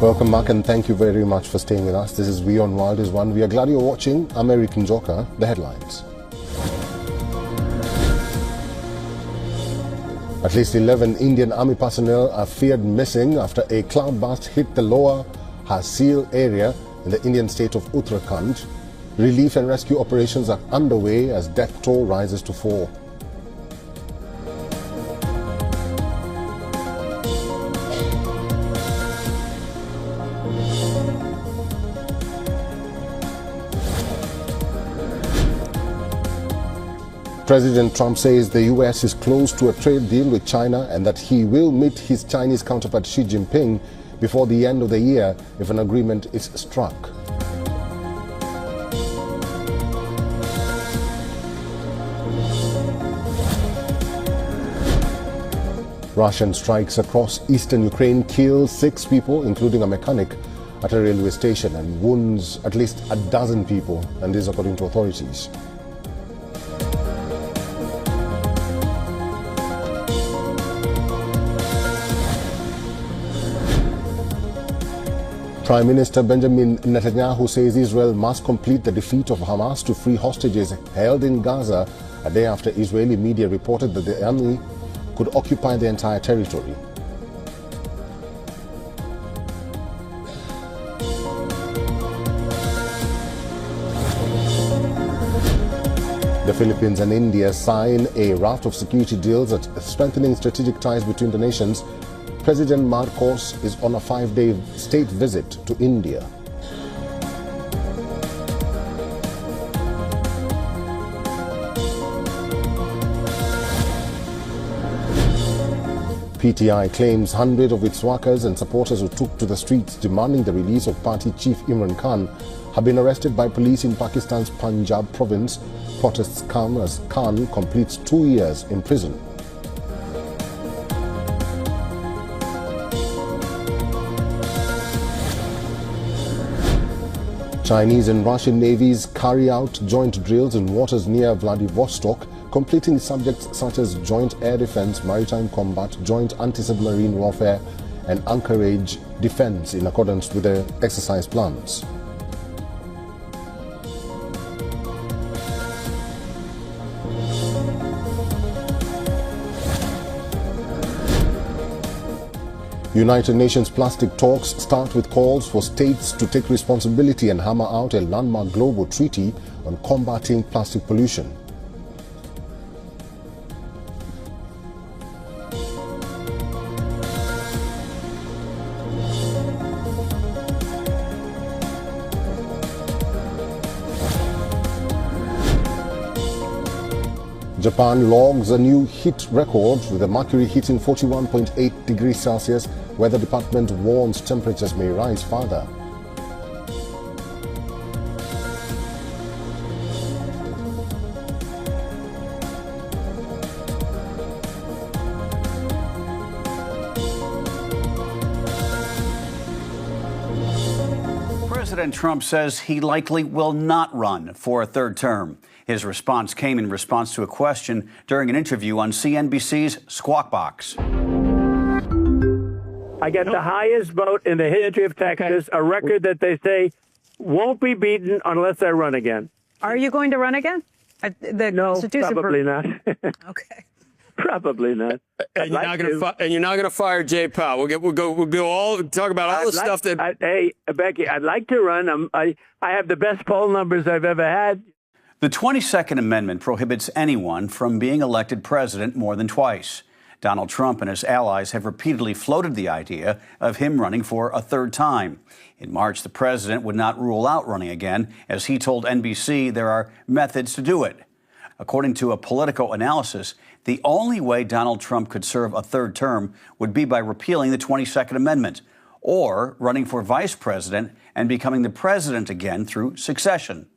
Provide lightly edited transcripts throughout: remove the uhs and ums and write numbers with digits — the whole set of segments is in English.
Welcome back and thank you very much for staying with us. This is We on Wild is One. We are glad you're watching. I'm Eric Njoka. The headlines. At least 11 Indian Army personnel are feared missing after a cloud burst hit the lower Harsil area in the Indian state of Uttarakhand. Relief and rescue operations are underway as death toll rises to 4. President Trump says the US is close to a trade deal with China and that he will meet his Chinese counterpart Xi Jinping before the end of the year if an agreement is struck. Russian strikes across eastern Ukraine kill 6 people, including a mechanic, at a railway station and wounds at least a dozen people, and this according to authorities. Prime Minister Benjamin Netanyahu says Israel must complete the defeat of Hamas to free hostages held in Gaza a day after Israeli media reported that the army could occupy the entire territory. The Philippines and India sign a raft of security deals at strengthening strategic ties between the nations. President Marcos is on a 5-day state visit to India. PTI claims hundreds of its workers and supporters who took to the streets demanding the release of party chief Imran Khan have been arrested by police in Pakistan's Punjab province. Protests come as Khan completes 2 years in prison. Chinese and Russian navies carry out joint drills in waters near Vladivostok, completing subjects such as joint air defense, maritime combat, joint anti-submarine warfare, and anchorage defense in accordance with the exercise plans. United Nations plastic talks start with calls for states to take responsibility and hammer out a landmark global treaty on combating plastic pollution. Japan logs a new heat record with the mercury hitting 41.8 degrees Celsius. Weather Department warns temperatures may rise further. President Trump says he likely will not run for a third term. His response came in response to a question during an interview on CNBC's Squawk Box. I get the highest vote in the history of Texas, a record that they say won't be beaten unless I run again. Are you going to run again? No, probably not. Okay. Probably not. And you're not going to fire Jay Powell. We'll go all talk about all the stuff that. Hey, Becky, I'd like to run. I have the best poll numbers I've ever had. The 22nd Amendment prohibits anyone from being elected president more than twice. Donald Trump and his allies have repeatedly floated the idea of him running for a third time. In March, the president would not rule out running again, as he told NBC there are methods to do it. According to a Politico analysis, the only way Donald Trump could serve a third term would be by repealing the 22nd Amendment or running for vice president and becoming the president again through succession.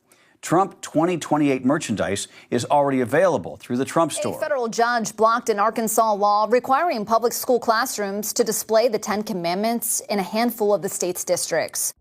Trump 2028 merchandise is already available through the Trump Store. A federal judge blocked an Arkansas law requiring public school classrooms to display the 10 Commandments in a handful of the state's districts.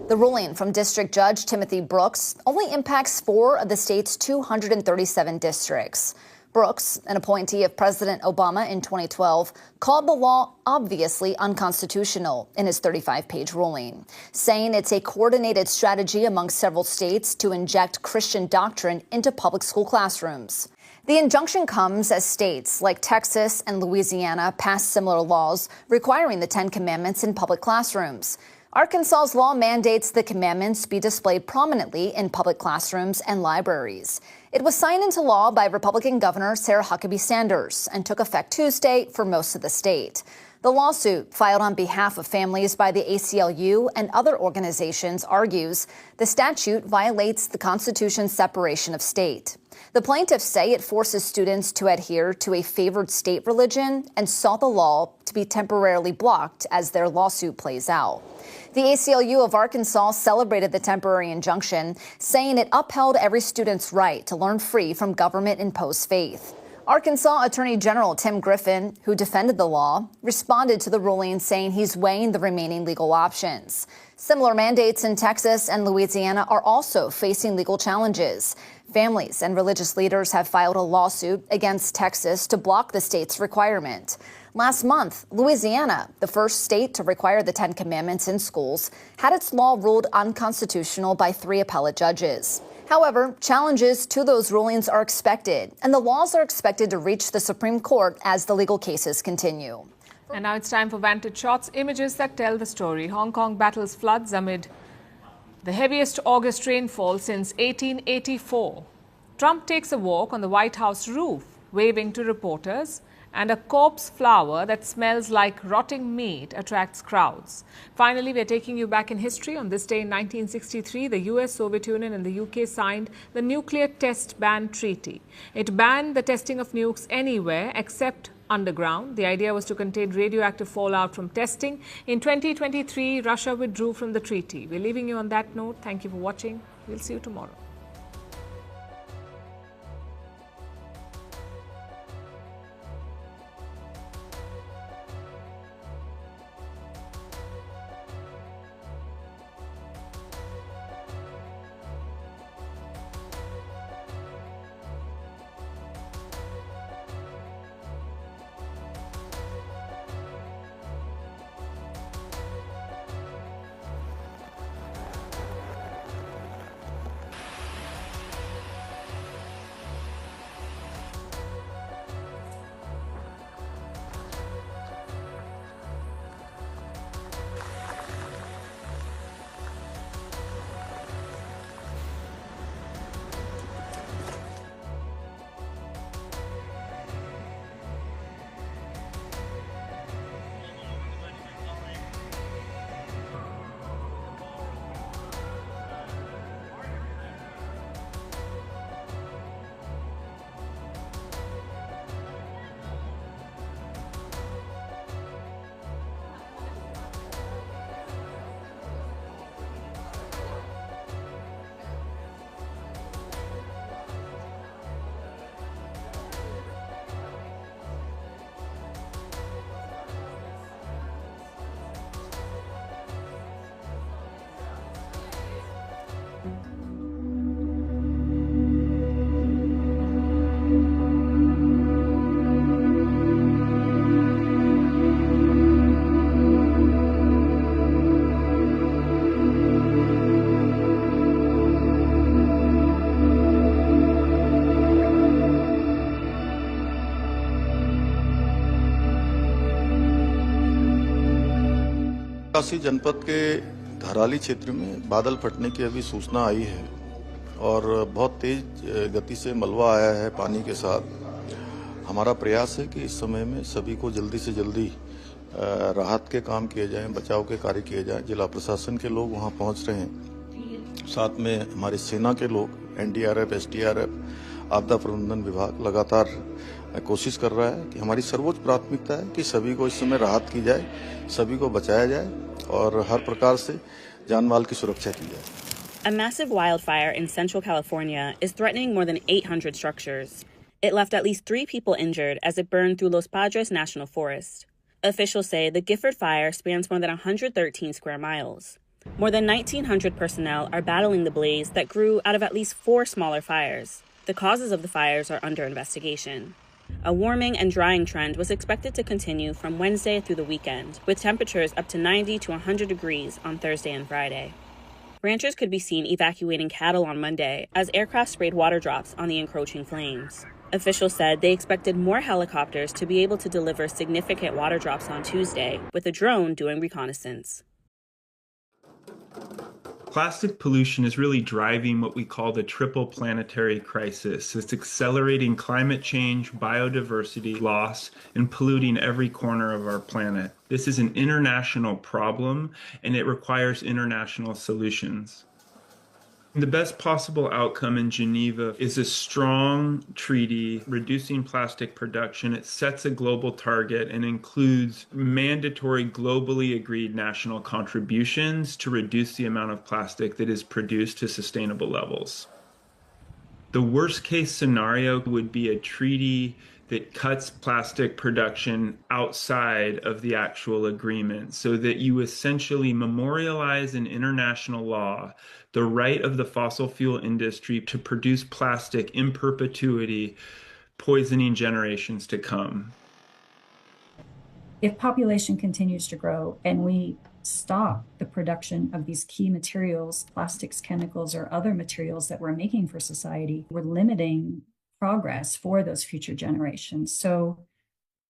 The ruling from District Judge Timothy Brooks only impacts 4 of the state's 237 districts. Brooks, an appointee of President Obama in 2012, called the law obviously unconstitutional in his 35-page ruling, saying it's a coordinated strategy among several states to inject Christian doctrine into public school classrooms. The injunction comes as states like Texas and Louisiana pass similar laws requiring the Ten Commandments in public classrooms. Arkansas's law mandates the commandments be displayed prominently in public classrooms and libraries. It was signed into law by Republican Governor Sarah Huckabee Sanders and took effect Tuesday for most of the state. The lawsuit, filed on behalf of families by the ACLU and other organizations, argues the statute violates the Constitution's separation of state. The plaintiffs say it forces students to adhere to a favored state religion and sought the law to be temporarily blocked as their lawsuit plays out. The ACLU of Arkansas celebrated the temporary injunction, saying it upheld every student's right to learn free from government-imposed faith. Arkansas Attorney General Tim Griffin, who defended the law, responded to the ruling saying he's weighing the remaining legal options. Similar mandates in Texas and Louisiana are also facing legal challenges. Families and religious leaders have filed a lawsuit against Texas to block the state's requirement. Last month, Louisiana, the first state to require the Ten Commandments in schools, had its law ruled unconstitutional by 3 appellate judges. However, challenges to those rulings are expected, and the laws are expected to reach the Supreme Court as the legal cases continue. And now it's time for Vantage Shots, images that tell the story. Hong Kong battles floods amid the heaviest August rainfall since 1884. Trump takes a walk on the White House roof, waving to reporters, and a corpse flower that smells like rotting meat attracts crowds. Finally, we're taking you back in history. On this day in 1963, the US, Soviet Union and the UK signed the Nuclear Test Ban Treaty. It banned the testing of nukes anywhere except underground. The idea was to contain radioactive fallout from testing. In 2023, Russia withdrew from the treaty. We're leaving you on that note. Thank you for watching. We'll see you tomorrow. Kashi जनपद के धराली क्षेत्र में बादल फटने की अभी सूचना आई है और बहुत तेज गति से मलबा आया है पानी के साथ। हमारा प्रयास है कि इस समय में सभी को जल्दी से जल्दी राहत के काम किए जाएं, बचाव के कार्य किए जाएं। जिला प्रशासन के लोग वहां पहुंच रहे हैं, साथ में हमारी सेना के लोग, एनडीआरएफ, एसडीआरएफ, आपदा प्रबंधन विभाग लगातार कोशिश कर रहा है कि हमारी सर्वोच्च प्राथमिकता है कि सभी को इस समय राहत की जाए, सभी को बचाया जाए और हर प्रकार से जान माल की सुरक्षा की जाए। A massive wildfire in Central California is threatening more than 800 structures. It left at least 3 people injured as it burned through Los Padres National Forest. Officials say the Gifford Fire spans more than 113 square miles. More than 1,900 personnel are battling the blaze that grew out of at least 4 smaller fires. The causes of the fires are under investigation. A warming and drying trend was expected to continue from Wednesday through the weekend, with temperatures up to 90 to 100 degrees on Thursday and Friday. Ranchers could be seen evacuating cattle on Monday as aircraft sprayed water drops on the encroaching flames. Officials said they expected more helicopters to be able to deliver significant water drops on Tuesday, with a drone doing reconnaissance. Plastic pollution is really driving what we call the triple planetary crisis. It's accelerating climate change, biodiversity loss, and polluting every corner of our planet. This is an international problem, and it requires international solutions. The best possible outcome in Geneva is a strong treaty reducing plastic production. It sets a global target and includes mandatory globally agreed national contributions to reduce the amount of plastic that is produced to sustainable levels. The worst case scenario would be a treaty that cuts plastic production outside of the actual agreement so that you essentially memorialize in international law the right of the fossil fuel industry to produce plastic in perpetuity, poisoning generations to come. If population continues to grow and we stop the production of these key materials, plastics, chemicals, or other materials that we're making for society, we're limiting progress for those future generations. So,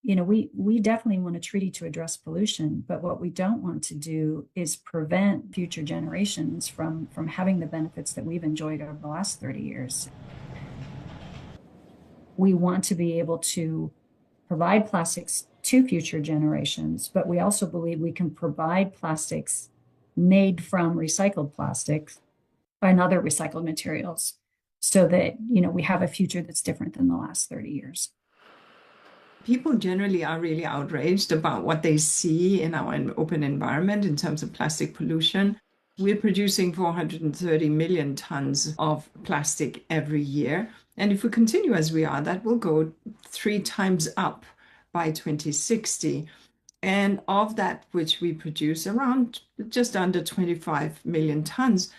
we definitely want a treaty to address pollution, but what we don't want to do is prevent future generations from having the benefits that we've enjoyed over the last 30 years. We want to be able to provide plastics to future generations, but we also believe we can provide plastics made from recycled plastics and other recycled materials so that, we have a future that's different than the last 30 years. People generally are really outraged about what they see in our open environment in terms of plastic pollution. We're producing 430 million tons of plastic every year. And if we continue as we are, that will go 3 times up by 2060. And of that which we produce, around just under 25 million tons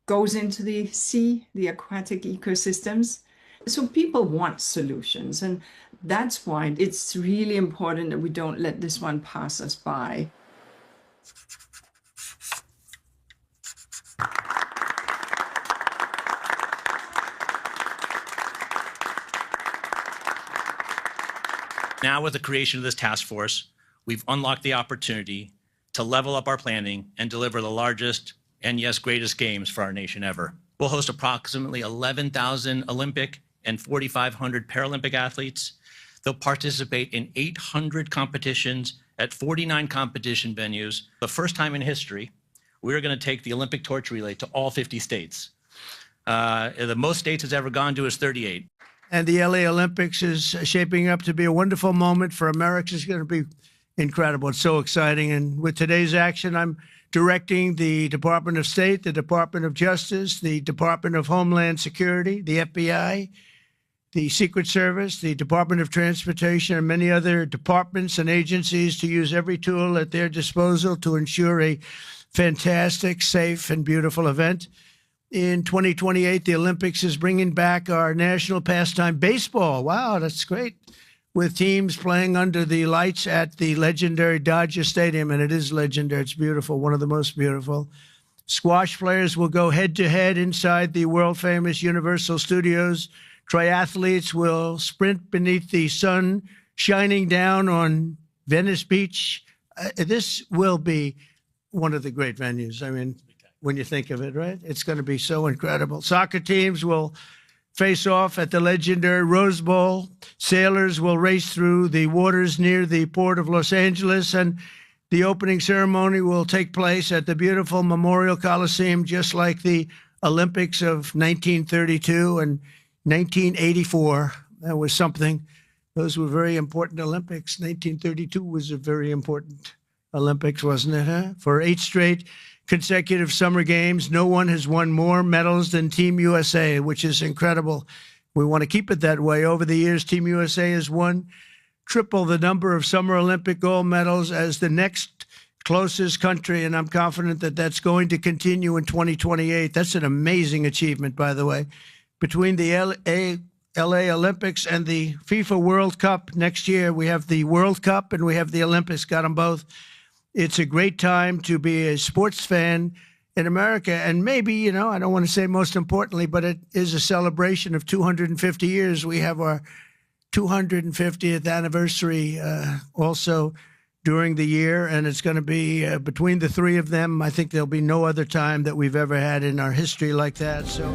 goes into the sea, the aquatic ecosystems. So people want solutions, and that's why it's really important that we don't let this one pass us by. Now, with the creation of this task force, we've unlocked the opportunity to level up our planning and deliver the largest and, yes, greatest games for our nation ever. We'll host approximately 11,000 Olympic and 4,500 Paralympic athletes. They'll participate in 800 competitions at 49 competition venues. The first time in history, we're going to take the Olympic torch relay to all 50 states. The most states it's ever gone to is 38. And the LA Olympics is shaping up to be a wonderful moment for America. It's going to be incredible. It's so exciting. And with today's action, I'm directing the Department of State, the Department of Justice, the Department of Homeland Security, the FBI, the Secret Service, the Department of Transportation, and many other departments and agencies to use every tool at their disposal to ensure a fantastic, safe, and beautiful event. In 2028, the Olympics is bringing back our national pastime, baseball. Wow, that's great. With teams playing under the lights at the legendary Dodger Stadium, and it is legendary. It's beautiful, one of the most beautiful. Squash players will go head-to-head inside the world-famous Universal Studios. Triathletes will sprint beneath the sun shining down on Venice Beach. This will be one of the great venues. I mean, when you think of it, right? It's going to be so incredible. Soccer teams will face off at the legendary Rose Bowl. Sailors will race through the waters near the port of Los Angeles, and the opening ceremony will take place at the beautiful Memorial Coliseum, just like the Olympics of 1932 and 1984. That was something. Those were very important Olympics. 1932 was a very important Olympics, wasn't it, huh? For 8 straight consecutive summer games, no one has won more medals than Team USA, which is incredible. We want to keep it that way. Over the years, Team USA has won triple the number of Summer Olympic gold medals as the next closest country, and I'm confident that that's going to continue in 2028. That's an amazing achievement, by the way. between the LA Olympics and the FIFA World Cup next year. We have the World Cup and we have the Olympics, got them both. It's a great time to be a sports fan in America. And maybe, I don't want to say most importantly, but it is a celebration of 250 years. We have our 250th anniversary also during the year, and it's going to be between the three of them. I think there'll be no other time that we've ever had in our history like that. So.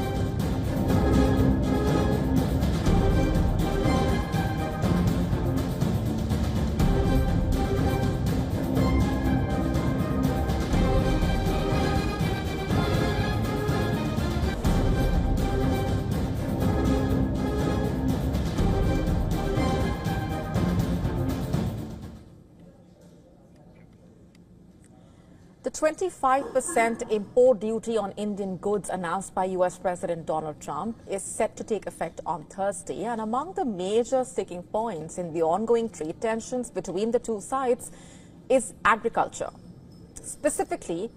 The 25% import duty on Indian goods announced by U.S. President Donald Trump is set to take effect on Thursday. And among the major sticking points in the ongoing trade tensions between the two sides is agriculture, specifically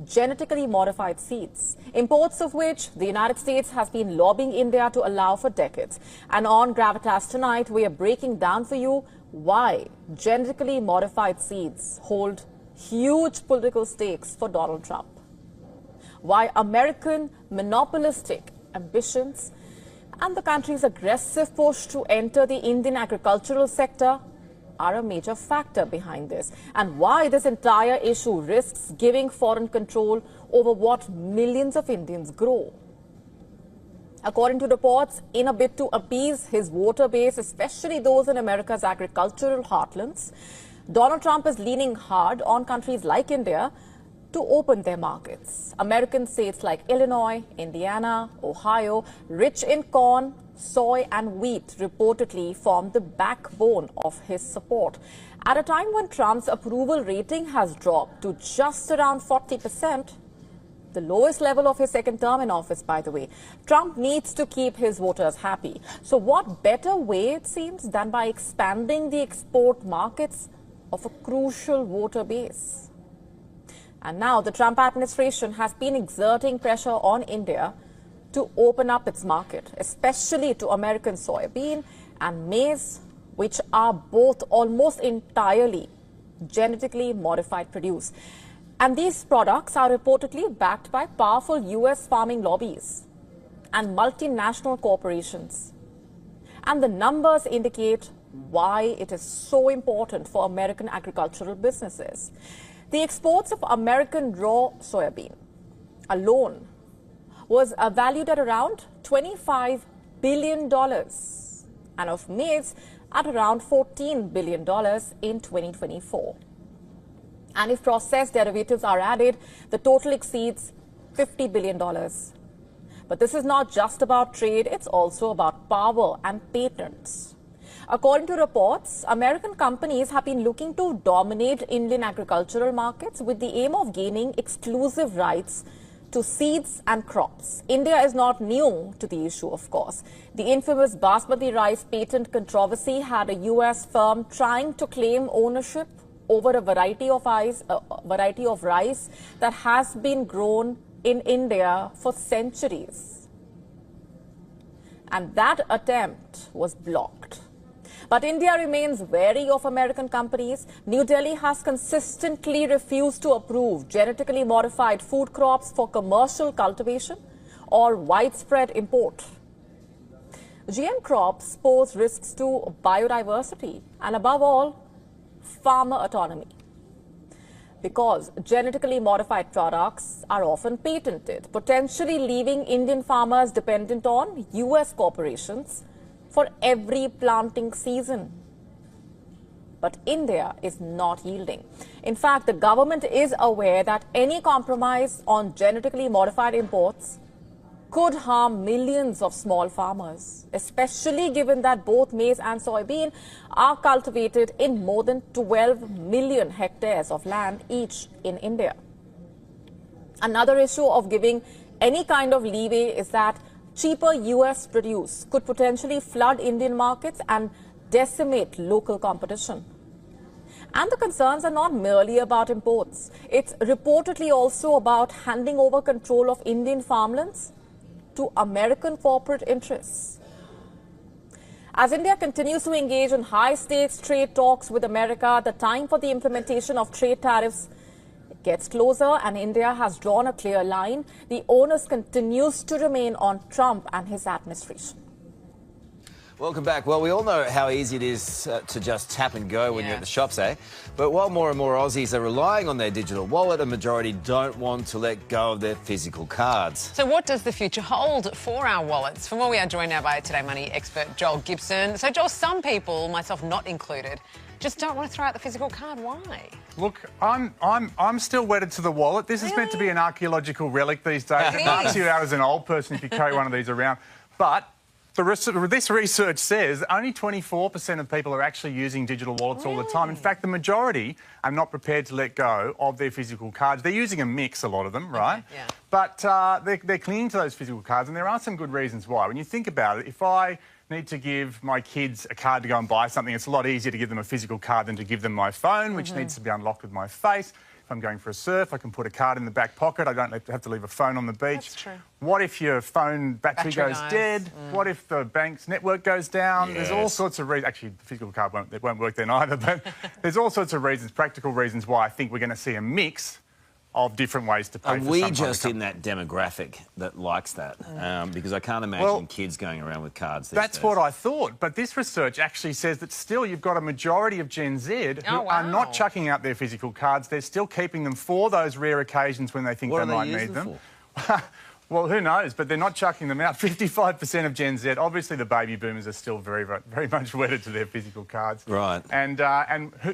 genetically modified seeds, imports of which the United States has been lobbying India to allow for decades. And on Gravitas tonight, we are breaking down for you why genetically modified seeds hold huge political stakes for Donald Trump, why American monopolistic ambitions and the country's aggressive push to enter the Indian agricultural sector are a major factor behind this, and why this entire issue risks giving foreign control over what millions of Indians grow. According to reports, in a bid to appease his voter base, especially those in America's agricultural heartlands, Donald Trump is leaning hard on countries like India to open their markets. American states like Illinois, Indiana, Ohio, rich in corn, soy and wheat, reportedly form the backbone of his support. At a time when Trump's approval rating has dropped to just around 40%, the lowest level of his second term in office, by the way, Trump needs to keep his voters happy. So what better way, it seems, than by expanding the export markets of a crucial voter base? And now the Trump administration has been exerting pressure on India to open up its market, especially to American soybean and maize, which are both almost entirely genetically modified produce. And these products are reportedly backed by powerful U.S. farming lobbies and multinational corporations. And the numbers indicate why it is so important for American agricultural businesses. The exports of American raw soybean alone was valued at around $25 billion, and of maize at around $14 billion in 2024. And if processed derivatives are added, the total exceeds $50 billion. But this is not just about trade, it's also about power and patents. According to reports, American companies have been looking to dominate Indian agricultural markets with the aim of gaining exclusive rights to seeds and crops. India is not new to the issue, of course. The infamous Basmati rice patent controversy had a U.S. firm trying to claim ownership over a variety of rice that has been grown in India for centuries. And that attempt was blocked. But India remains wary of American companies. New Delhi has consistently refused to approve genetically modified food crops for commercial cultivation or widespread import. GM crops pose risks to biodiversity and, above all, farmer autonomy, because genetically modified products are often patented, potentially leaving Indian farmers dependent on U.S. corporations for every planting season. But India is not yielding. In fact, the government is aware that any compromise on genetically modified imports could harm millions of small farmers, especially given that both maize and soybean are cultivated in more than 12 million hectares of land each in India. Another issue of giving any kind of leeway is that cheaper U.S. produce could potentially flood Indian markets and decimate local competition. And the concerns are not merely about imports. It's reportedly also about handing over control of Indian farmlands to American corporate interests. As India continues to engage in high-stakes trade talks with America, the time for the implementation of trade tariffs gets closer, and India has drawn a clear line. The onus continues to remain on Trump and his administration. Welcome back. Well, we all know how easy it is to just tap and go when you're at the shops, eh? But while more and more Aussies are relying on their digital wallet, a majority don't want to let go of their physical cards. So what does the future hold for our wallets? For more, we are joined now by Today Money expert Joel Gibson. So, Joel, some people, myself not included, just don't want to throw out the physical card. Why? Look, I'm still wedded to the wallet. This is meant to be an archaeological relic these days. It marks you out as an old person if you carry one of these around. But this research says only 24% of people are actually using digital wallets all the time. In fact, the majority are not prepared to let go of their physical cards. They're using a mix, a lot of them, right? Okay, yeah. But they're clinging to those physical cards, and there are some good reasons why. When you think about it, if I need to give my kids a card to go and buy something, it's a lot easier to give them a physical card than to give them my phone, which needs to be unlocked with my face. If I'm going for a surf, I can put a card in the back pocket. I don't have to leave a phone on the beach. That's true. What if your phone battery goes dead? What if the bank's network goes down? Yes. There's all sorts of reasons. Actually, the physical card won't work then either, but there's all sorts of reasons, practical reasons why I think we're going to see a mix of different ways to pay Are for we some just kind in that demographic that likes that? Because I can't imagine kids going around with cards these That's days. what I thought. But this research actually says that still you've got a majority of Gen Z who are not chucking out their physical cards. They're still keeping them for those rare occasions when they think they might need them. Well, who knows? But they're not chucking them out. 55% of Gen Z, obviously the baby boomers are still very, very much wedded to their physical cards. Right. And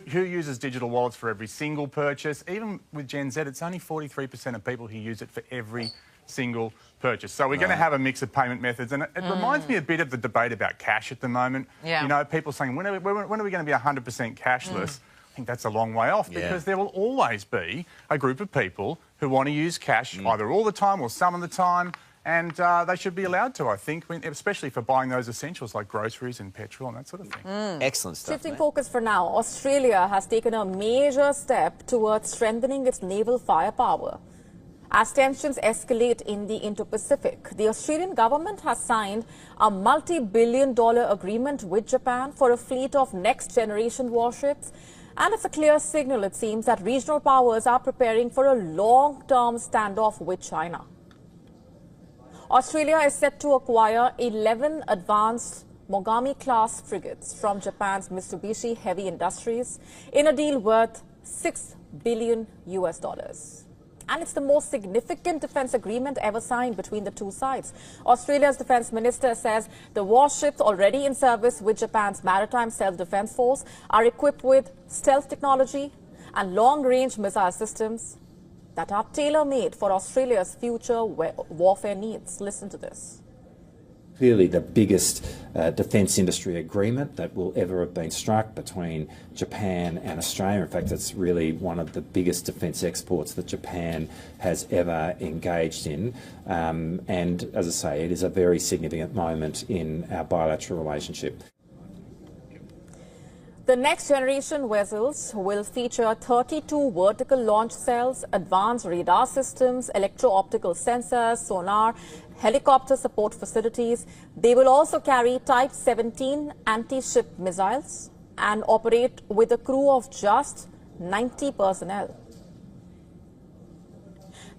who uses digital wallets for every single purchase? Even with Gen Z, it's only 43% of people who use it for every single purchase. So we're going to have a mix of payment methods. And it reminds me a bit of the debate about cash at the moment. Yeah. You know, people saying, when are we going to be 100% cashless? I think that's a long way off because there will always be a group of people who want to use cash either all the time or some of the time, and they should be allowed to, I think, especially for buying those essentials like groceries and petrol and that sort of thing. Excellent stuff. Shifting focus for now, Australia has taken a major step towards strengthening its naval firepower. As tensions escalate in the Indo-Pacific, the Australian government has signed a multi-billion-dollar agreement with Japan for a fleet of next-generation warships. And it's a clear signal, it seems, that regional powers are preparing for a long-term standoff with China. Australia is set to acquire 11 advanced Mogami-class frigates from Japan's Mitsubishi Heavy Industries in a deal worth $6 billion. And it's the most significant defense agreement ever signed between the two sides. Australia's defense minister says the warships already in service with Japan's Maritime Self-Defense Force are equipped with stealth technology and long-range missile systems that are tailor-made for Australia's future warfare needs. Listen to this. Clearly the biggest defence industry agreement that will ever have been struck between Japan and Australia. In fact, it's really one of the biggest defence exports that Japan has ever engaged in. And as I say, it is a very significant moment in our bilateral relationship. The next generation vessels will feature 32 vertical launch cells, advanced radar systems, electro-optical sensors, sonar, helicopter support facilities. They will also carry Type 17 anti-ship missiles and operate with a crew of just 90 personnel.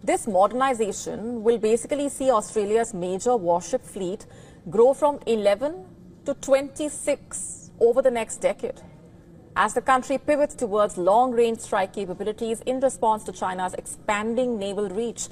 This modernization will basically see Australia's major warship fleet grow from 11 to 26 over the next decade, as the country pivots towards long-range strike capabilities in response to China's expanding naval reach.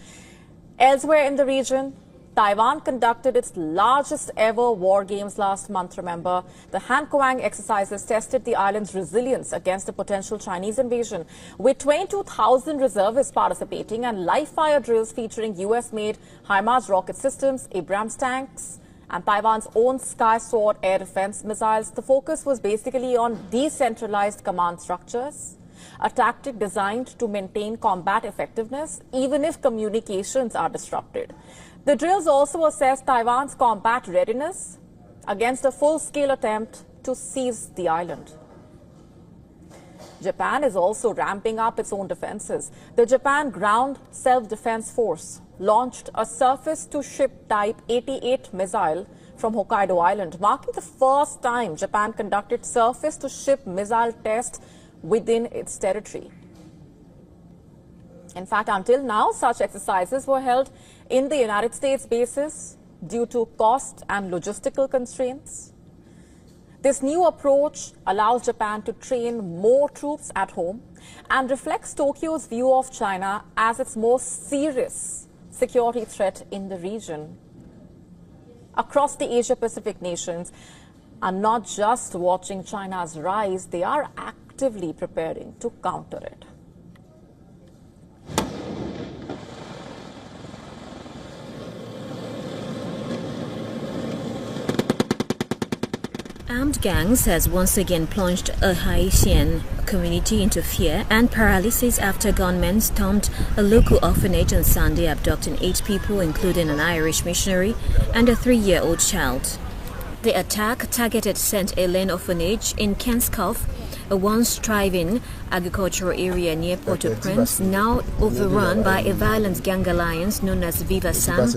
Elsewhere in the region, Taiwan conducted its largest ever war games last month, remember. The Hankoang exercises tested the island's resilience against a potential Chinese invasion, with 22,000 reservists participating and live-fire drills featuring US-made HIMARS rocket systems, Abrams tanks, and Taiwan's own Sky Sword air defense missiles. The focus was basically on decentralized command structures, a tactic designed to maintain combat effectiveness even if communications are disrupted. The drills also assess Taiwan's combat readiness against a full-scale attempt to seize the island. Japan is also ramping up its own defenses. The Japan Ground Self-Defense Force launched a surface-to-ship Type 88 missile from Hokkaido Island, marking the first time Japan conducted surface-to-ship missile tests within its territory. In fact, until now, such exercises were held in the United States bases due to cost and logistical constraints. This new approach allows Japan to train more troops at home and reflects Tokyo's view of China as its most serious security threat in the region. Across the Asia-Pacific nations are not just watching China's rise, they are actively preparing to counter it. Armed gangs has once again plunged a Haitian community into fear and paralysis after gunmen stormed a local orphanage on Sunday, abducting 8 people, including an Irish missionary and a 3-year-old child. The attack targeted St. Hélène Orphanage in Kenskov, a once thriving agricultural area near Port-au-Prince, now overrun by a violent gang alliance known as Viva Sam.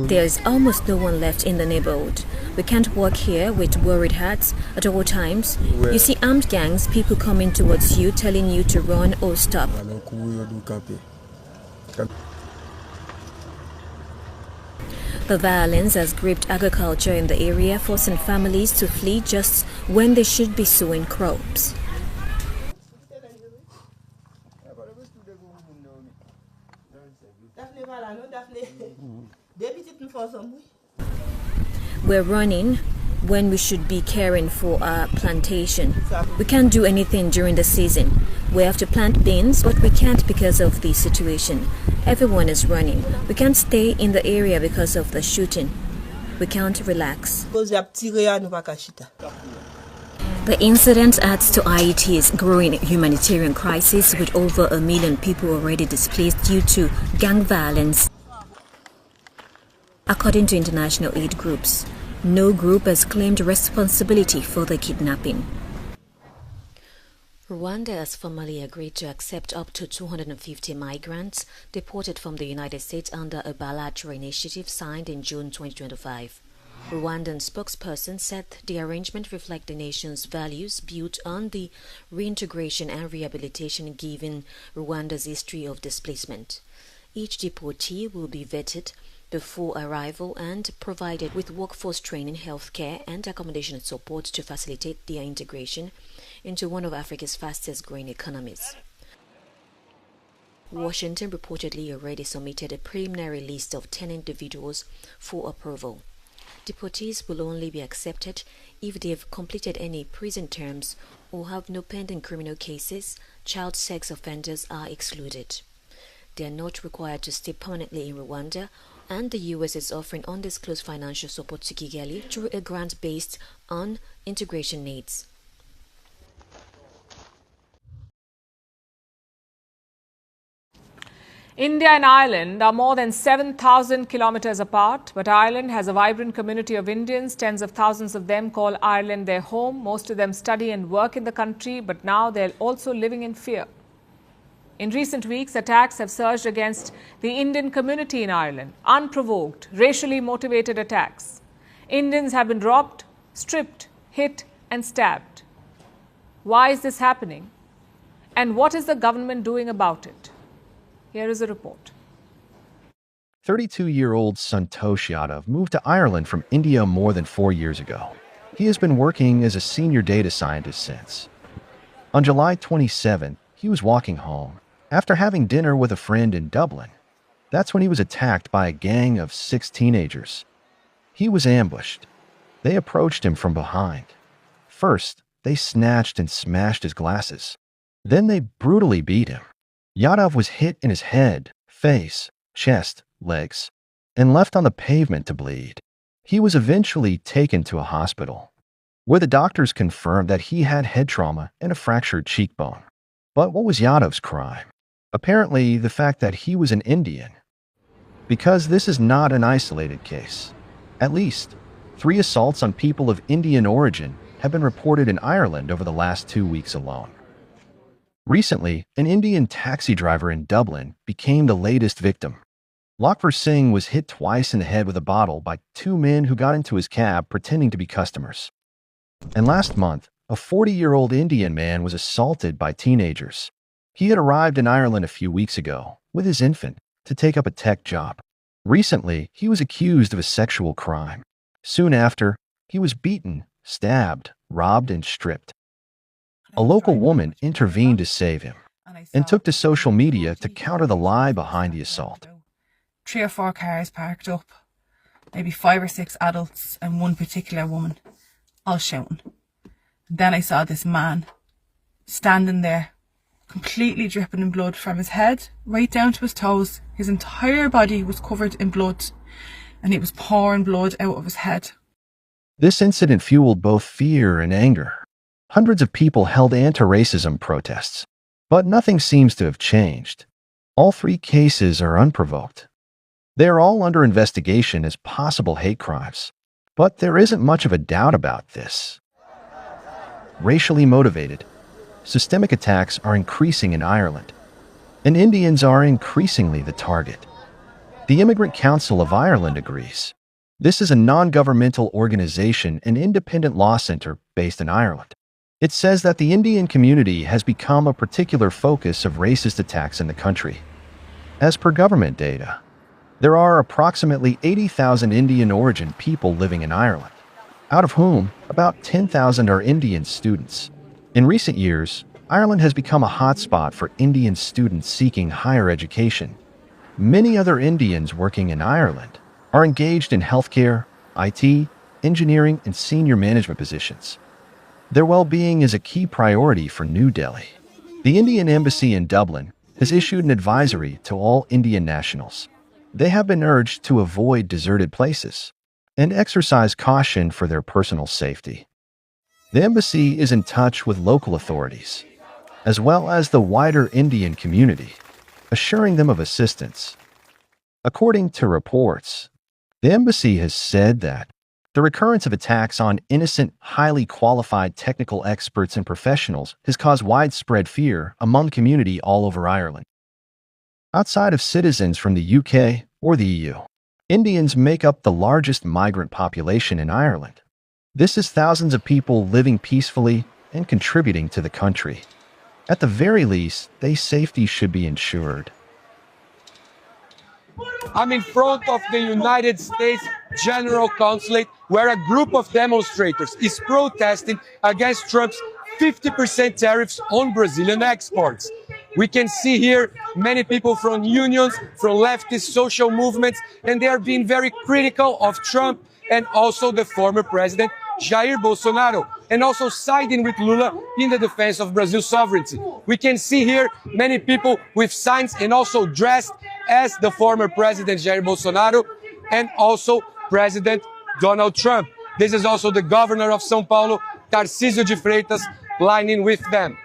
There is almost no one left in the neighborhood. We can't walk here with worried hearts at all times. You see armed gangs, people coming towards you, telling you to run or stop. The violence has gripped agriculture in the area, forcing families to flee just when they should be sowing crops. We're running when we should be caring for our plantation. We can't do anything during the season. We have to plant beans, but we can't because of the situation. Everyone is running. We can't stay in the area because of the shooting. We can't relax. The incident adds to Haiti's growing humanitarian crisis, with over 1 million people already displaced due to gang violence. According to international aid groups, no group has claimed responsibility for the kidnapping. Rwanda has formally agreed to accept up to 250 migrants deported from the United States under a bilateral initiative signed in June 2025. Rwandan spokesperson said the arrangement reflects the nation's values built on the reintegration and rehabilitation given Rwanda's history of displacement. Each deportee will be vetted before arrival and provided with workforce training, healthcare, and accommodation support to facilitate their integration into one of Africa's fastest growing economies. Washington reportedly already submitted a preliminary list of 10 individuals for approval. Deportees will only be accepted if they have completed any prison terms or have no pending criminal cases. Child sex offenders are excluded. They are not required to stay permanently in Rwanda, and the U.S. is offering undisclosed financial support to Kigali through a grant based on integration needs. India and Ireland are more than 7,000 kilometers apart, but Ireland has a vibrant community of Indians. Tens of thousands of them call Ireland their home. Most of them study and work in the country, but now they're also living in fear. In recent weeks, attacks have surged against the Indian community in Ireland. Unprovoked, racially motivated attacks. Indians have been robbed, stripped, hit, and stabbed. Why is this happening? And what is the government doing about it? Here is a report. 32-year-old Santosh Yadav moved to Ireland from India more than 4 years ago. He has been working as a senior data scientist since. On July 27th, he was walking home after having dinner with a friend in Dublin. That's when he was attacked by a gang of 6 teenagers. He was ambushed. They approached him from behind. First, they snatched and smashed his glasses. Then they brutally beat him. Yadav was hit in his head, face, chest, legs, and left on the pavement to bleed. He was eventually taken to a hospital, where the doctors confirmed that he had head trauma and a fractured cheekbone. But what was Yadav's crime? Apparently, the fact that he was an Indian. Because this is not an isolated case. At least 3 assaults on people of Indian origin have been reported in Ireland over the last 2 weeks alone. Recently, an Indian taxi driver in Dublin became the latest victim. Lakhvir Singh was hit twice in the head with a bottle by 2 men who got into his cab pretending to be customers. And last month, a 40-year-old Indian man was assaulted by teenagers. He had arrived in Ireland a few weeks ago with his infant to take up a tech job. Recently, he was accused of a sexual crime. Soon after, he was beaten, stabbed, robbed, and stripped. A local woman intervened to save him and took to social media to counter the lie behind the assault. 3 or 4 cars parked up, maybe 5 or 6 adults and one particular woman, all shouting. And then I saw this man standing there, completely dripping in blood from his head right down to his toes. His entire body was covered in blood, and he was pouring blood out of his head. This incident fueled both fear and anger. Hundreds of people held anti-racism protests, but nothing seems to have changed. All 3 cases are unprovoked. They are all under investigation as possible hate crimes, but there isn't much of a doubt about this. Racially motivated, systemic attacks are increasing in Ireland, and Indians are increasingly the target. The Immigrant Council of Ireland agrees. This is a non-governmental organization and independent law center based in Ireland. It says that the Indian community has become a particular focus of racist attacks in the country. As per government data, there are approximately 80,000 Indian origin people living in Ireland, out of whom about 10,000 are Indian students. In recent years, Ireland has become a hotspot for Indian students seeking higher education. Many other Indians working in Ireland are engaged in healthcare, IT, engineering, and senior management positions. Their well-being is a key priority for New Delhi. The Indian Embassy in Dublin has issued an advisory to all Indian nationals. They have been urged to avoid deserted places and exercise caution for their personal safety. The embassy is in touch with local authorities, as well as the wider Indian community, assuring them of assistance. According to reports, the embassy has said that the recurrence of attacks on innocent, highly qualified technical experts and professionals has caused widespread fear among the community all over Ireland. Outside of citizens from the UK or the EU, Indians make up the largest migrant population in Ireland. This is thousands of people living peacefully and contributing to the country. At the very least, their safety should be ensured. I'm in front of the United States General Consulate, where a group of demonstrators is protesting against Trump's 50% tariffs on Brazilian exports. We can see here many people from unions, from leftist social movements, and they are being very critical of Trump and also the former president, Jair Bolsonaro, and also siding with Lula in the defense of Brazil's sovereignty. We can see here many people with signs and also dressed as the former president, Jair Bolsonaro, and also President Donald Trump. This is also the governor of São Paulo, Tarcísio de Freitas, lining with them.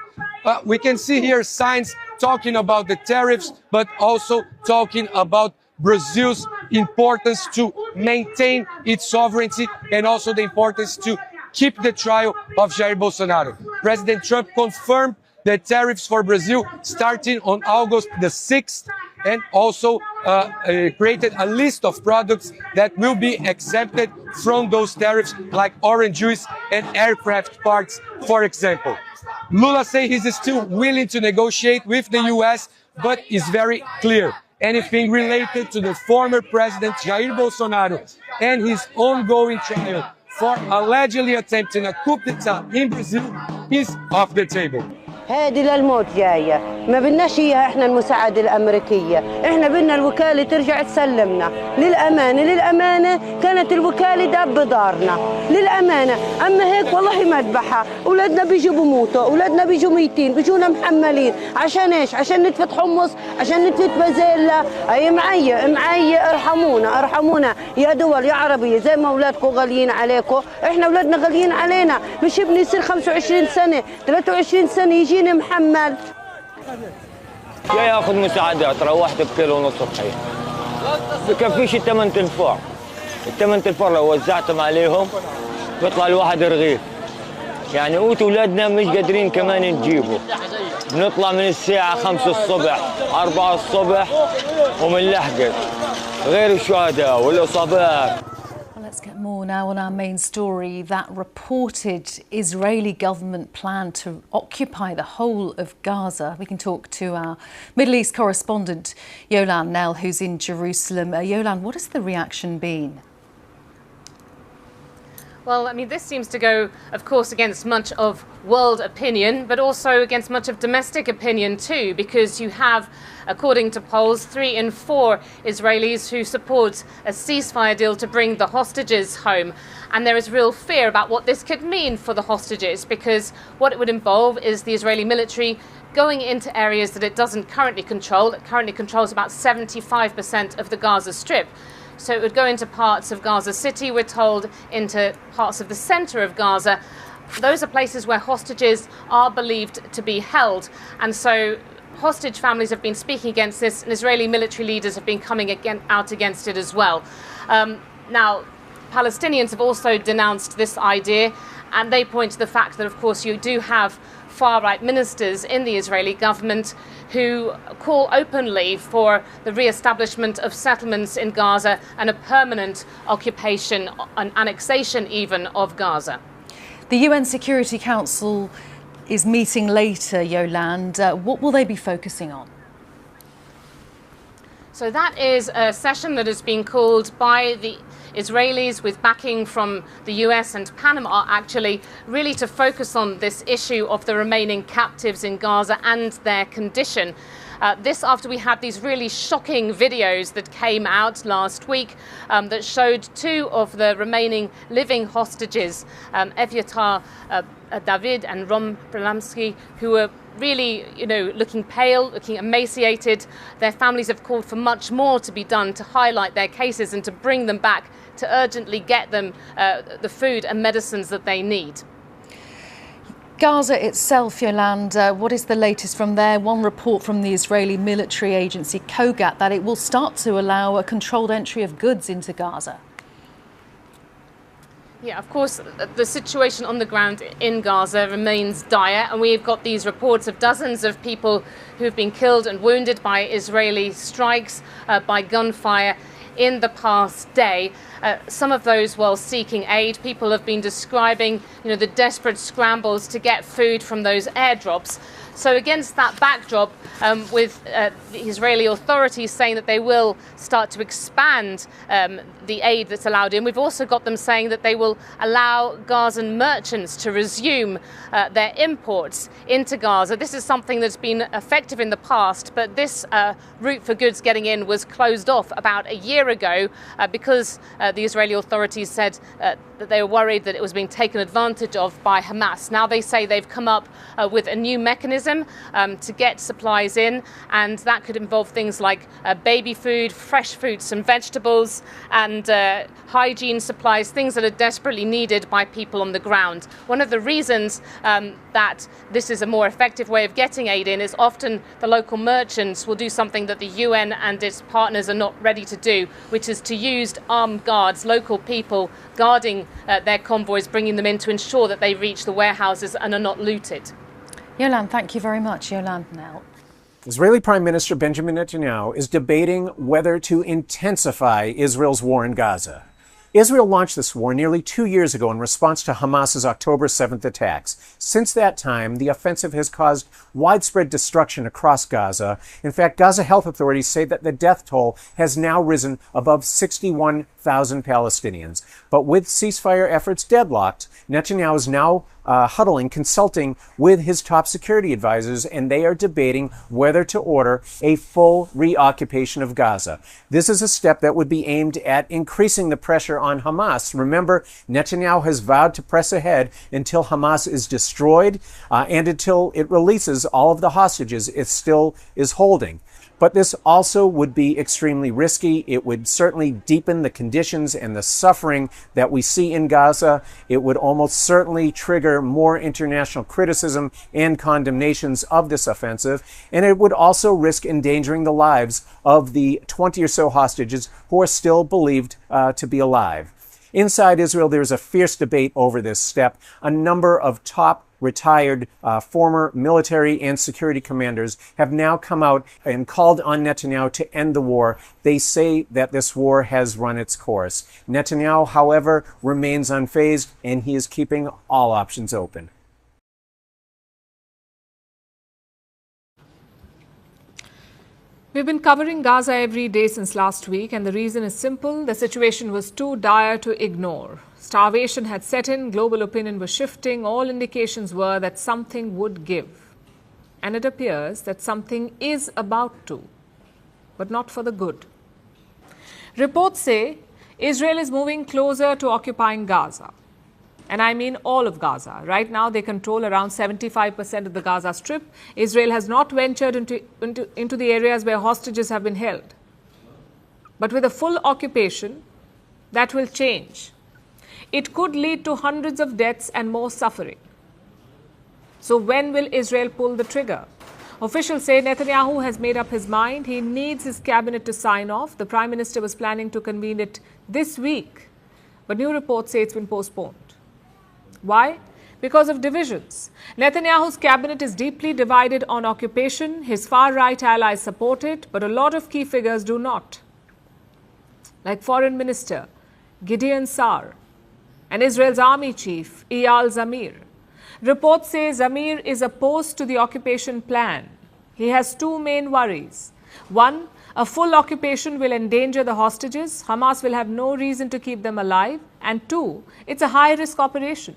We can see here signs talking about the tariffs, but also talking about Brazil's importance to maintain its sovereignty and also the importance to keep the trial of Jair Bolsonaro. President Trump confirmed the tariffs for Brazil starting on August the 6th and also created a list of products that will be exempted from those tariffs, like orange juice and aircraft parts, for example. Lula says he's still willing to negotiate with the U.S., but is very clear. Anything related to the former president Jair Bolsonaro and his ongoing trial for allegedly attempting a coup d'etat in Brazil is off the table. هذه للموت جاية ما بدناش إياها إحنا المساعدة الأمريكية إحنا بدنا الوكالة ترجع تسلمنا للأمانة كانت الوكالة داب دارنا للأمانة أما هيك والله مذبحة أولادنا بيجوا بموتوا أولادنا بيجوا ميتين بيجونا محملين عشان إيش عشان نتفت حمص عشان نتفت بازيلا أي معي ارحمونا يا دول يا عربية زي ما أولادكم غاليين عليكم إحنا أولادنا غاليين علينا مش ابني يصير 25 سنة 23 سنة يجي محمل جاي ياخذ مساعدات روحت بكيلو ونص صبحيه بكفيش الثمن تنفار لو وزعتهم عليهم بيطلع الواحد رغيف يعني قوت أولادنا مش قادرين كمان نجيبه. بنطلع من الساعة 5 الصبح 4 الصبح ومنلحقت غير الشهداء والإصابات. Let's get more now on our main story. That reported Israeli government plan to occupy the whole of Gaza. We can talk to our Middle East correspondent, Yolan Nell, who's in Jerusalem. Yolan, what has the reaction been? Well, I mean, this seems to go, of course, against much of world opinion, but also against much of domestic opinion too, because you have, according to polls, 3 in 4 Israelis who support a ceasefire deal to bring the hostages home. And there is real fear about what this could mean for the hostages, because what it would involve is the Israeli military going into areas that it doesn't currently control. It currently controls about 75% of the Gaza Strip. So it would go into parts of Gaza City, we're told, into parts of the center of Gaza. Those are places where hostages are believed to be held. And so hostage families have been speaking against this, and Israeli military leaders have been coming out against it as well. Now, Palestinians have also denounced this idea, and they point to the fact that, of course, you do have far-right ministers in the Israeli government who call openly for the re-establishment of settlements in Gaza and a permanent occupation, an annexation even, of Gaza. The UN Security Council is meeting later, Yolande. What will they be focusing on? So that is a session that has been called by the Israelis with backing from the US and Panama, actually, really to focus on this issue of the remaining captives in Gaza and their condition. This after we had these really shocking videos that came out last week that showed 2 of the remaining living hostages, Evyatar David and Rom Prelamsky, who were really, looking pale, looking emaciated. Their families have called for much more to be done to highlight their cases and to bring them back, to urgently get them the food and medicines that they need. Gaza itself, Yolande, what is the latest from there? One report from the Israeli military agency Kogat that it will start to allow a controlled entry of goods into Gaza. Yeah, of course, the situation on the ground in Gaza remains dire, and we've got these reports of dozens of people who've been killed and wounded by Israeli strikes, by gunfire in the past day. Some of those while seeking aid. People have been describing, the desperate scrambles to get food from those airdrops. So against that backdrop, with the Israeli authorities saying that they will start to expand the aid that's allowed in, we've also got them saying that they will allow Gazan merchants to resume their imports into Gaza. This is something that's been effective in the past, but this route for goods getting in was closed off about a year ago because the Israeli authorities said that they were worried that it was being taken advantage of by Hamas. Now they say they've come up with a new mechanism to get supplies in, and that could involve things like baby food, fresh fruits and vegetables, and hygiene supplies, things that are desperately needed by people on the ground. One of the reasons that this is a more effective way of getting aid in is often the local merchants will do something that the UN and its partners are not ready to do, which is to use armed guards, local people guarding their convoys, bringing them in to ensure that they reach the warehouses and are not looted. Yolande, thank you very much. Yolande Nell. Israeli Prime Minister Benjamin Netanyahu is debating whether to intensify Israel's war in Gaza. Israel launched this war nearly 2 years ago in response to Hamas's October 7th attacks. Since that time, the offensive has caused widespread destruction across Gaza. In fact, Gaza health authorities say that the death toll has now risen above 61,000 Palestinians. But with ceasefire efforts deadlocked, Netanyahu is now consulting with his top security advisors, and they are debating whether to order a full reoccupation of Gaza. This is a step that would be aimed at increasing the pressure on Hamas. Remember, Netanyahu has vowed to press ahead until Hamas is destroyed and until it releases all of the hostages it still is holding. But this also would be extremely risky. It would certainly deepen the conditions and the suffering that we see in Gaza. It would almost certainly trigger more international criticism and condemnations of this offensive. And it would also risk endangering the lives of the 20 or so hostages who are still believed to be alive. Inside Israel, there's a fierce debate over this step. A number of top retired former military and security commanders have now come out and called on Netanyahu to end the war. They say that this war has run its course. Netanyahu, however, remains unfazed, and he is keeping all options open. We've been covering Gaza every day since last week, and the reason is simple. The situation was too dire to ignore. Starvation had set in, global opinion was shifting, all indications were that something would give. And it appears that something is about to, but not for the good. Reports say Israel is moving closer to occupying Gaza. And I mean all of Gaza. Right now, they control around 75% of the Gaza Strip. Israel has not ventured into the areas where hostages have been held. But with a full occupation, that will change. It could lead to hundreds of deaths and more suffering. So when will Israel pull the trigger? Officials say Netanyahu has made up his mind. He needs his cabinet to sign off. The Prime Minister was planning to convene it this week, but new reports say it's been postponed. Why? Because of divisions. Netanyahu's cabinet is deeply divided on occupation. His far-right allies support it, but a lot of key figures do not. Like Foreign Minister Gideon Sa'ar and Israel's army chief Eyal Zamir. Reports say Zamir is opposed to the occupation plan. He has two main worries. One, a full occupation will endanger the hostages. Hamas will have no reason to keep them alive. And two, it's a high-risk operation.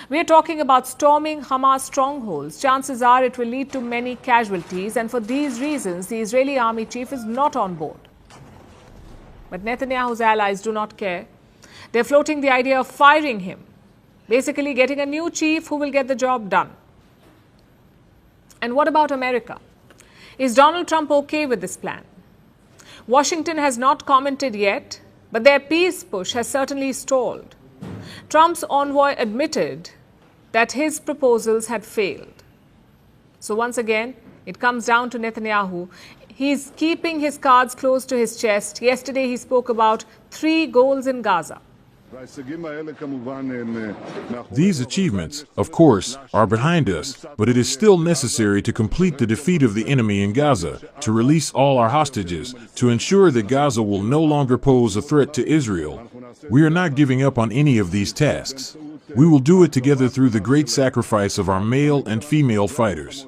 We are talking about storming Hamas strongholds. Chances are it will lead to many casualties, and for these reasons, the Israeli army chief is not on board. But Netanyahu's allies do not care. They're floating the idea of firing him, basically getting a new chief who will get the job done. And what about America? Is Donald Trump okay with this plan? Washington has not commented yet, but their peace push has certainly stalled. Trump's envoy admitted that his proposals had failed. So once again, it comes down to Netanyahu. He's keeping his cards close to his chest. Yesterday, he spoke about 3 goals in Gaza. These achievements, of course, are behind us, but it is still necessary to complete the defeat of the enemy in Gaza, to release all our hostages, to ensure that Gaza will no longer pose a threat to Israel. We are not giving up on any of these tasks. We will do it together through the great sacrifice of our male and female fighters.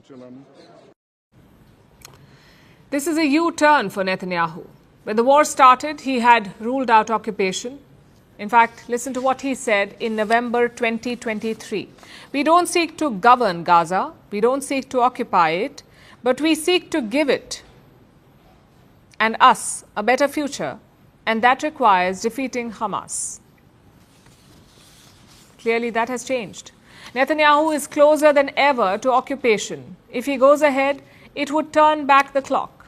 This is a U-turn for Netanyahu. When the war started, he had ruled out occupation. In fact, listen to what he said in November 2023. We don't seek to govern Gaza, we don't seek to occupy it, but we seek to give it and us a better future, and that requires defeating Hamas. Clearly, that has changed. Netanyahu is closer than ever to occupation. If he goes ahead, it would turn back the clock.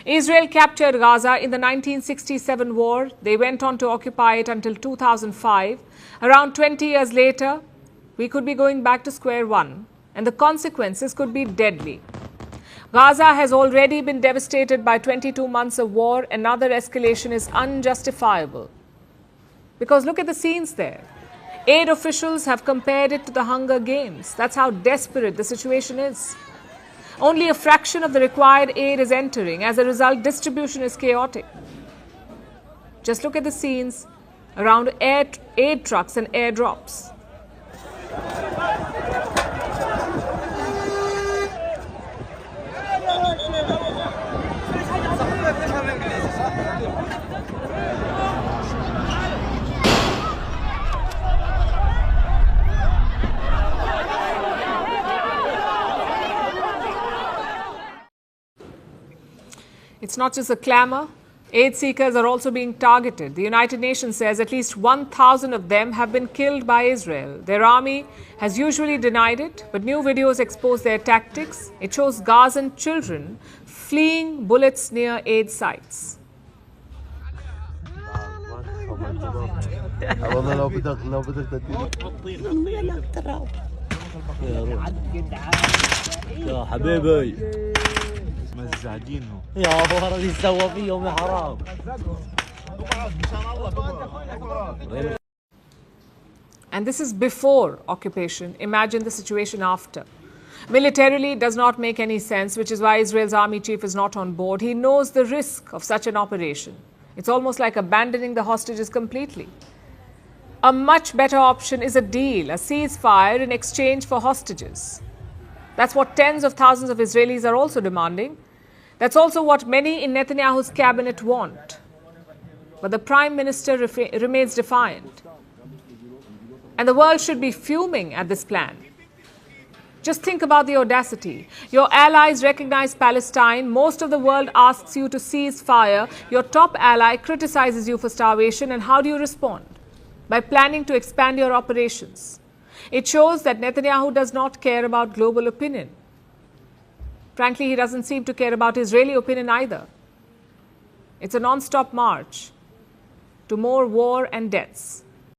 Israel captured Gaza in the 1967 war. They went on to occupy it until 2005. Around 20 years later, we could be going back to square one, and the consequences could be deadly. Gaza has already been devastated by 22 months of war. Another escalation is unjustifiable. Because look at the scenes there. Aid officials have compared it to the Hunger Games. That's how desperate the situation is. Only a fraction of the required aid is entering. As a result, distribution is chaotic. Just look at the scenes around aid trucks and airdrops. It's not just a clamor. Aid seekers are also being targeted. The United Nations says at least 1,000 of them have been killed by Israel. Their army has usually denied it, but new videos expose their tactics. It shows Gazan children fleeing bullets near aid sites. مزعجينهم يا ابو اللي سوى فيهم يا حرام And this is before occupation. Imagine the situation after. Militarily, it does not make any sense, which is why Israel's army chief is not on board. He knows the risk of such an operation. It's almost like abandoning the hostages completely. A much better option is a deal, a ceasefire in exchange for hostages. That's what tens of thousands of Israelis are also demanding. That's also what many in Netanyahu's cabinet want. But the Prime Minister remains defiant. And the world should be fuming at this plan. Just think about the audacity. Your allies recognize Palestine. Most of the world asks you to cease fire. Your top ally criticizes you for starvation. And how do you respond? By planning to expand your operations. It shows that Netanyahu does not care about global opinion. Frankly, he doesn't seem to care about Israeli opinion either. It's a non-stop march to more war and deaths.